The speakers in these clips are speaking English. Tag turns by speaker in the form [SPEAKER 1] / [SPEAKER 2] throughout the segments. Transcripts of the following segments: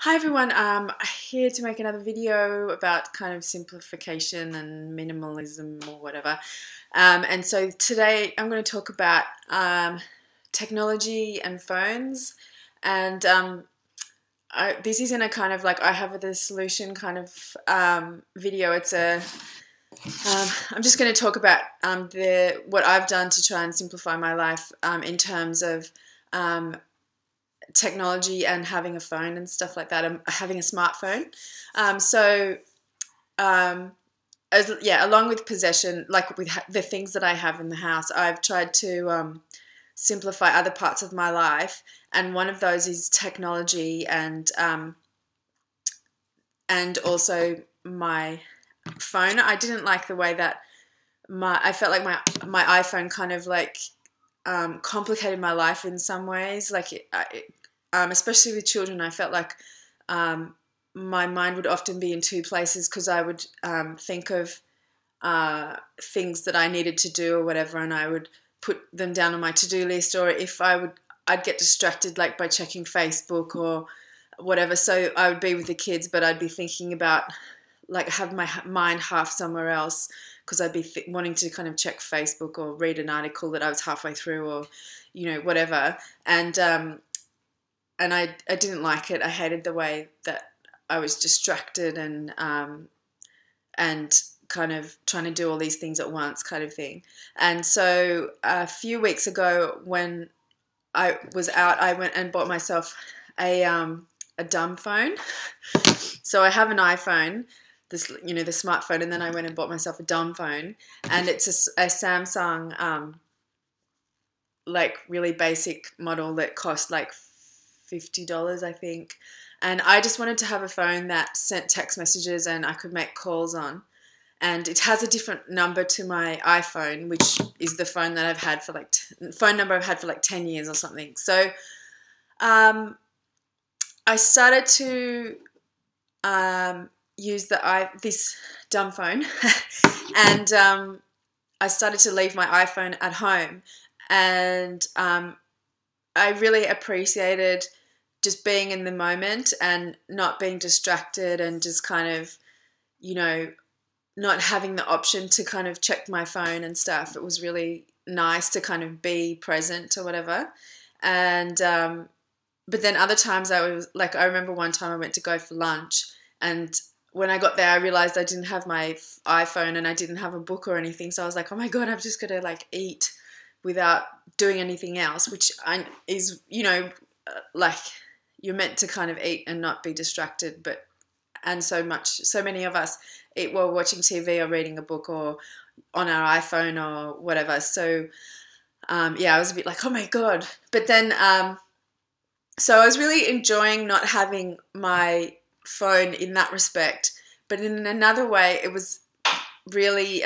[SPEAKER 1] Hi everyone, I'm here to make another video about kind of simplification and minimalism or whatever. And so today I'm going to talk about technology and phones. And this isn't a kind of like I have the solution kind of video. I'm just going to talk about what I've done to try and simplify my life in terms of technology and having a phone and stuff like that. I'm having a smartphone. Along with possession, like with the things that I have in the house, I've tried to simplify other parts of my life, and one of those is technology and also my phone. I didn't like the way that I felt like my iPhone kind of like complicated my life in some ways. Especially with children, I felt like my mind would often be in two places because I would think of things that I needed to do or whatever, and I would put them down on my to-do list, or I'd get distracted like by checking Facebook or whatever. So I would be with the kids, but I'd be thinking about have my mind half somewhere else because I'd be wanting to kind of check Facebook or read an article that I was halfway through, or whatever. And I didn't like it. I hated the way that I was distracted and kind of trying to do all these things at once, kind of thing. And so a few weeks ago, when I was out, I went and bought myself a dumb phone. So I have an iPhone, the smartphone, and then I went and bought myself a dumb phone, and it's a Samsung, like really basic model that cost like $50, I think. And I just wanted to have a phone that sent text messages and I could make calls on. And it has a different number to my iPhone, which is the phone that I've had for phone number I've had for like 10 years or something. So I started to use this dumb phone and I started to leave my iPhone at home, and I really appreciated just being in the moment and not being distracted, and just kind of, not having the option to kind of check my phone and stuff. It was really nice to kind of be present or whatever. And but then other times I remember one time I went to go for lunch, and when I got there I realized I didn't have my iPhone and I didn't have a book or anything. So I was like, oh my God, I've just got to eat without doing anything else, which is, you're meant to kind of eat and not be distracted, so many of us eat while watching TV or reading a book or on our iPhone or whatever. So I was a bit like, oh my God. But then, so I was really enjoying not having my phone in that respect, but in another way, it was really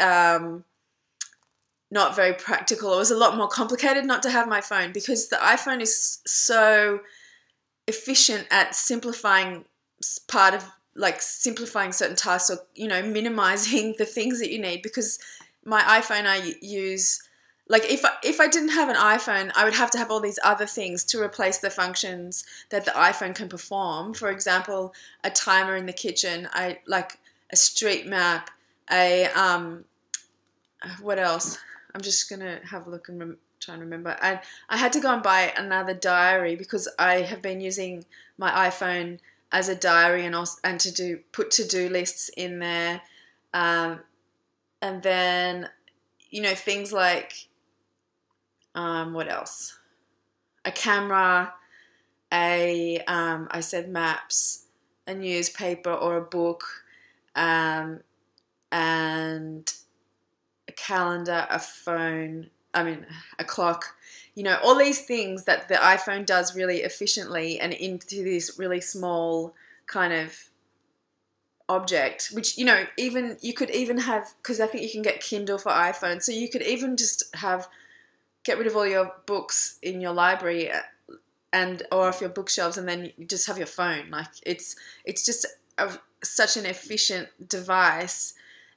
[SPEAKER 1] not very practical. It was a lot more complicated not to have my phone, because the iPhone is so efficient at simplifying simplifying certain tasks, or minimizing the things that you need. Because my iPhone, I use, if I didn't have an iPhone, I would have to have all these other things to replace the functions that the iPhone can perform. For example, a timer in the kitchen, a street map, what else? I'm just gonna have a look and try and remember. And I had to go and buy another diary because I have been using my iPhone as a diary, and put to-do lists in there, and then things like what else? A camera, I said maps, a newspaper or a book, and a calendar, a phone, a clock, all these things that the iPhone does really efficiently and into this really small kind of object, which, even you could even have, because I think you can get Kindle for iPhone, so you could even just get rid of all your books in your library or off your bookshelves, and then you just have your phone. It's just such an efficient device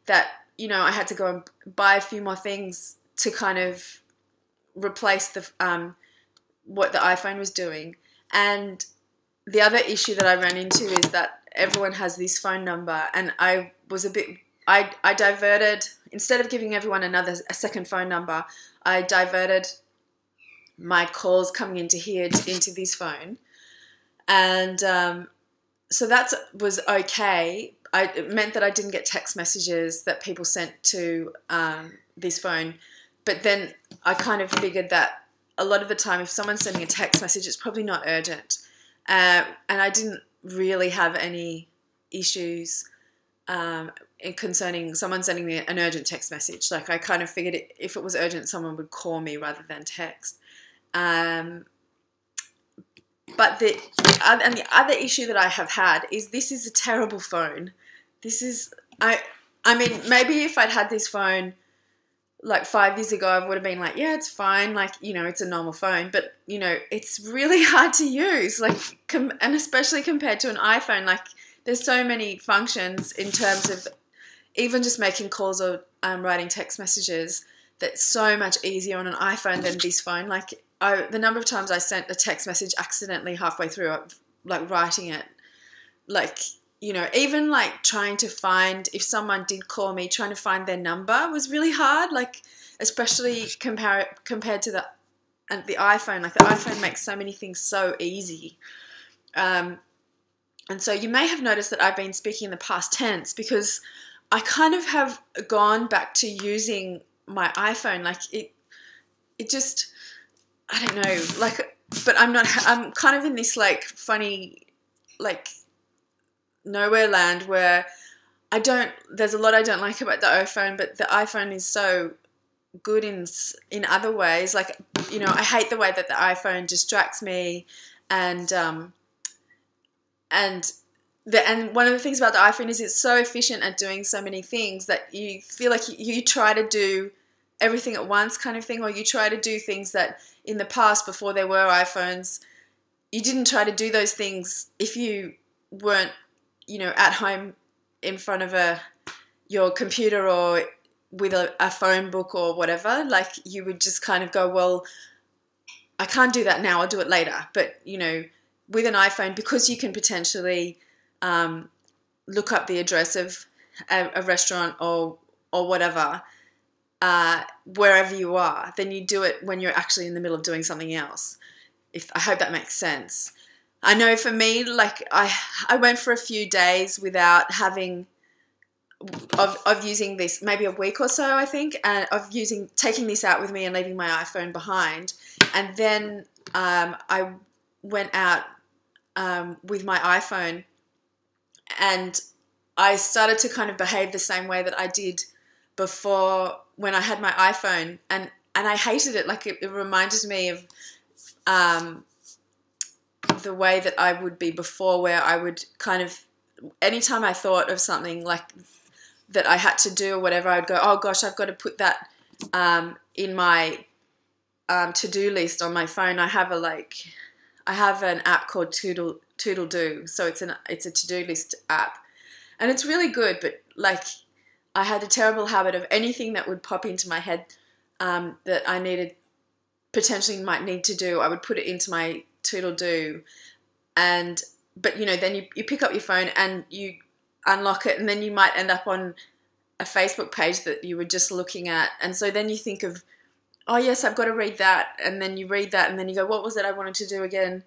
[SPEAKER 1] that, I had to go and buy a few more things to kind of replace what the iPhone was doing. And the other issue that I ran into is that everyone has this phone number, and I was I diverted, instead of giving everyone a second phone number, I diverted my calls coming into here into this phone. And so that was okay. It meant that I didn't get text messages that people sent to this phone. But then I kind of figured that a lot of the time, if someone's sending a text message, it's probably not urgent. And I didn't really have any issues concerning someone sending me an urgent text message. Like, I kind of figured if it was urgent, someone would call me rather than text. But the other issue that I have had is this is a terrible phone. This is, I mean, maybe if I'd had this phone like 5 years ago, I would have been like, yeah, it's fine. Like, you know, it's a normal phone. But, you know, it's really hard to use. Like, and especially compared to an iPhone, like, there's so many functions in terms of even just making calls or writing text messages that's so much easier on an iPhone than this phone. Like, the number of times I sent a text message accidentally halfway through, like, writing it, like, you know, even like trying to find, if someone did call me, trying to find their number was really hard. Like, especially compared to the iPhone. Like, the iPhone makes so many things so easy. And so you may have noticed that I've been speaking in the past tense because I kind of have gone back to using my iPhone. Like, it just, I don't know, like, but I'm kind of in this like funny, like, nowhere land where there's a lot I don't like about the iPhone, but the iPhone is so good in other ways. Like, you know, I hate the way that the iPhone distracts me, and one of the things about the iPhone is it's so efficient at doing so many things that you feel like you try to do everything at once kind of thing, or you try to do things that in the past, before there were iPhones, you didn't try to do those things if you weren't, you know, at home in front of your computer or with a phone book or whatever. Like, you would just kind of go, well, I can't do that now, I'll do it later. But, you know, with an iPhone, because you can potentially look up the address of a restaurant or whatever, wherever you are, then you do it when you're actually in the middle of doing something else. I hope that makes sense. I know for me, like, I went for a few days without having of using this, maybe a week or so, I think, and of taking this out with me and leaving my iPhone behind. And then I went out with my iPhone, and I started to kind of behave the same way that I did before when I had my iPhone, and I hated it. Like, it reminded me of the way that I would be before, where I would kind of, anytime I thought of something like that I had to do or whatever, I'd go, oh gosh, I've got to put that in my to-do list on my phone. I have an app called Toodle-Do, so it's a to-do list app, and it's really good. But like, I had a terrible habit of anything that would pop into my head that I potentially might need to do, I would put it into my Toodle-Do, but you know, then you pick up your phone and you unlock it, and then you might end up on a Facebook page that you were just looking at, and so then you think of, oh yes, I've got to read that, and then you read that, and then you go, what was it I wanted to do again?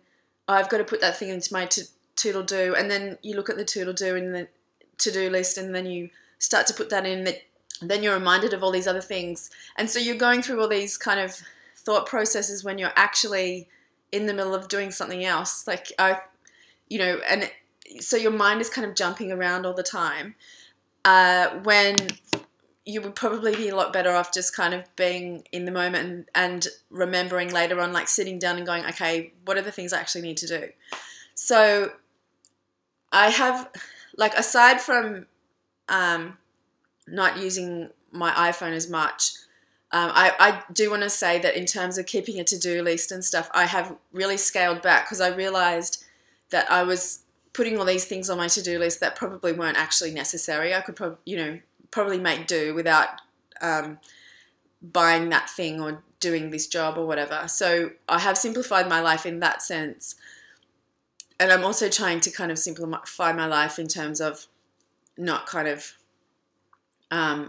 [SPEAKER 1] Oh, I've got to put that thing into my Toodle-Do, and then you look at the Toodle-Do and the to-do list, and then you start to put that in, then you're reminded of all these other things, and so you're going through all these kind of thought processes when you're actually in the middle of doing something else, like, you know, and so your mind is kind of jumping around all the time, when you would probably be a lot better off just kind of being in the moment and remembering later on, like sitting down and going, okay, what are the things I actually need to do? So I have, like, aside from not using my iPhone as much, I do want to say that in terms of keeping a to-do list and stuff, I have really scaled back, because I realized that I was putting all these things on my to-do list that probably weren't actually necessary. I could probably make do without buying that thing or doing this job or whatever. So I have simplified my life in that sense. and I'm also trying to kind of simplify my life in terms of not kind of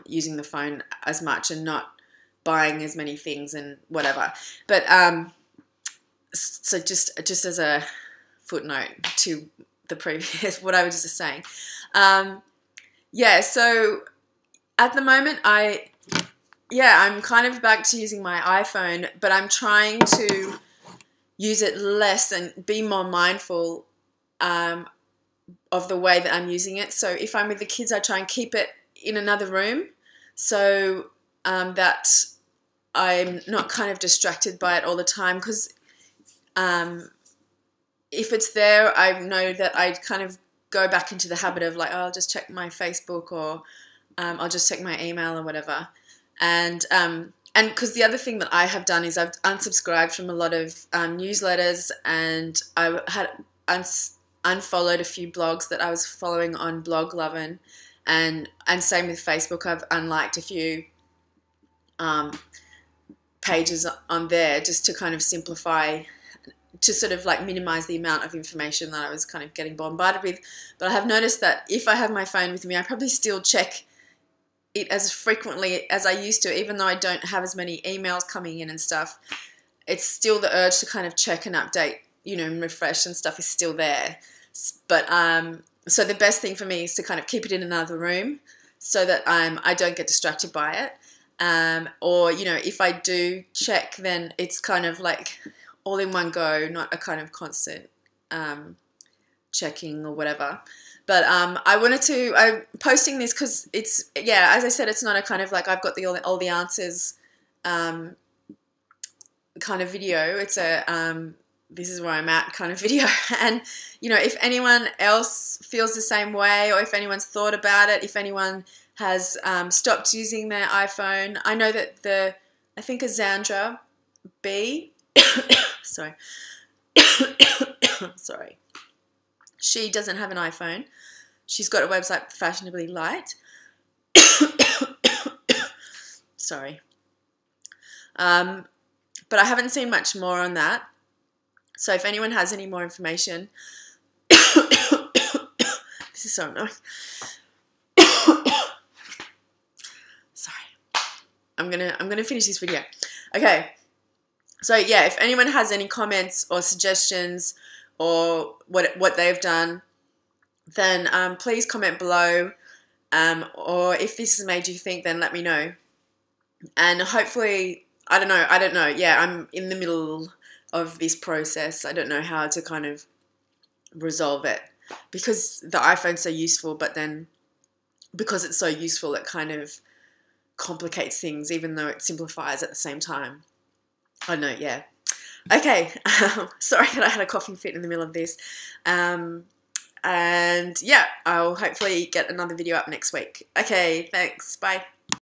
[SPEAKER 1] using the phone as much and not buying as many things and whatever. But so just as a footnote to the previous, what I was just saying. Yeah, so at the moment I'm kind of back to using my iPhone, but I'm trying to use it less and be more mindful of the way that I'm using it. So if I'm with the kids, I try and keep it in another room so that I'm not kind of distracted by it all the time, because if it's there, I know that I kind of go back into the habit of like, oh, I'll just check my Facebook, or I'll just check my email or whatever. And because the other thing that I have done is I've unsubscribed from a lot of newsletters, and I had unfollowed a few blogs that I was following on Blog Lovin', and same with Facebook. I've unliked a few pages on there just to kind of simplify, to sort of like minimize the amount of information that I was kind of getting bombarded with. But I have noticed that if I have my phone with me, I probably still check it as frequently as I used to, even though I don't have as many emails coming in and stuff. It's still the urge to kind of check and update, and refresh and stuff is still there. But so the best thing for me is to kind of keep it in another room so that I don't get distracted by it. Or, if I do check, then it's kind of like all in one go, not a kind of constant checking or whatever. But I'm posting this because it's, as I said, it's not a kind of like I've got all the answers kind of video. It's a this is where I'm at kind of video. And, if anyone else feels the same way, or if anyone's thought about it, if anyone has stopped using their iPhone. I know that I think Azandra B, sorry, sorry, she doesn't have an iPhone. She's got a website, Fashionably Light. Sorry. But I haven't seen much more on that. So if anyone has any more information, this is so annoying. I'm gonna finish this video. Okay. So yeah, if anyone has any comments or suggestions or what they've done, then please comment below. Or if this has made you think, then let me know. And hopefully, I don't know. Yeah, I'm in the middle of this process. I don't know how to kind of resolve it, because the iPhone's so useful, but then because it's so useful, it kind of complicates things, even though it simplifies at the same time. I don't know, yeah. Okay, sorry that I had a coughing fit in the middle of this. And yeah, I'll hopefully get another video up next week. Okay, thanks, bye.